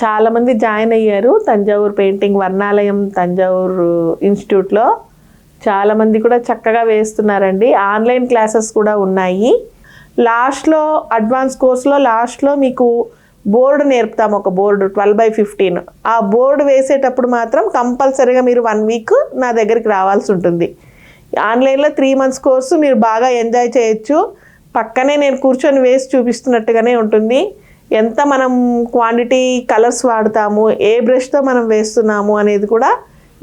చాలామంది జాయిన్ అయ్యారు తంజావూరు పెయింటింగ్ వర్ణాలయం తంజావూరు ఇన్స్టిట్యూట్లో. చాలామంది కూడా చక్కగా వేస్తున్నారండి. ఆన్లైన్ క్లాసెస్ కూడా ఉన్నాయి. లాస్ట్లో అడ్వాన్స్ కోర్స్లో లాస్ట్లో మీకు బోర్డు నేర్పుతాము, ఒక బోర్డు 12x15. ఆ బోర్డు వేసేటప్పుడు మాత్రం కంపల్సరీగా మీరు 1 వీక్ నా దగ్గరికి రావాల్సి ఉంటుంది. ఆన్లైన్లో 3 months కోర్సు మీరు బాగా ఎంజాయ్ చేయొచ్చు. పక్కనే నేను కూర్చొని వేసి చూపిస్తున్నట్టుగానే ఉంటుంది. ఎంత మనం క్వాంటిటీ కలర్స్ వాడతాము, ఏ బ్రష్తో మనం వేస్తున్నాము అనేది కూడా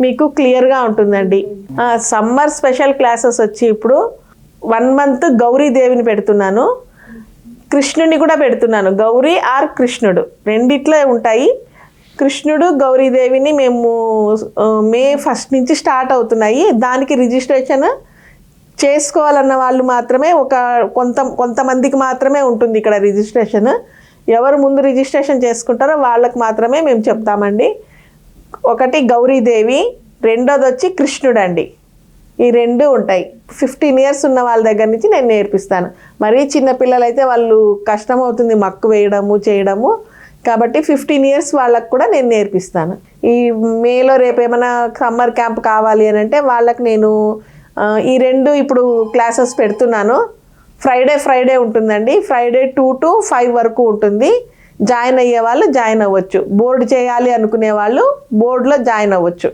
మీకు క్లియర్గా ఉంటుందండి. సమ్మర్ స్పెషల్ క్లాసెస్ వచ్చి ఇప్పుడు 1 month గౌరీదేవిని పెడుతున్నాను, కృష్ణుని కూడా పెడుతున్నాను. గౌరీ ఆర్ కృష్ణుడు రెండిట్లో ఉంటాయి. కృష్ణుడు గౌరీదేవిని మేము May 1st నుంచి స్టార్ట్ అవుతున్నాయి. దానికి రిజిస్ట్రేషన్ చేసుకోవాలన్న వాళ్ళు మాత్రమే కొంతమందికి మాత్రమే ఉంటుంది ఇక్కడ రిజిస్ట్రేషన్. ఎవరు ముందు రిజిస్ట్రేషన్ చేసుకుంటారో వాళ్ళకి మాత్రమే మేము చెప్తామండి. ఒకటి గౌరీదేవి, రెండోది వచ్చి కృష్ణుడు అండి. ఈ 2 ఉంటాయి. 15 years ఉన్న వాళ్ళ దగ్గర నుంచి నేను నేర్పిస్తాను. మరీ చిన్నపిల్లలైతే వాళ్ళు కష్టమవుతుంది మక్కు వేయడము చేయడము, కాబట్టి 15 years వాళ్ళకు కూడా నేను నేర్పిస్తాను. ఈ మేలో రేపు ఏమైనా సమ్మర్ క్యాంప్ కావాలి అని అంటే వాళ్ళకి నేను ఈ 2 ఇప్పుడు క్లాసెస్ పెడుతున్నాను. ఫ్రైడే ఉంటుందండి. Friday 2 to 5 వరకు ఉంటుంది. జాయిన్ అయ్యే వాళ్ళు జాయిన్ అవ్వచ్చు. బోర్డు చేయాలి అనుకునే వాళ్ళు బోర్డులో జాయిన్ అవ్వచ్చు.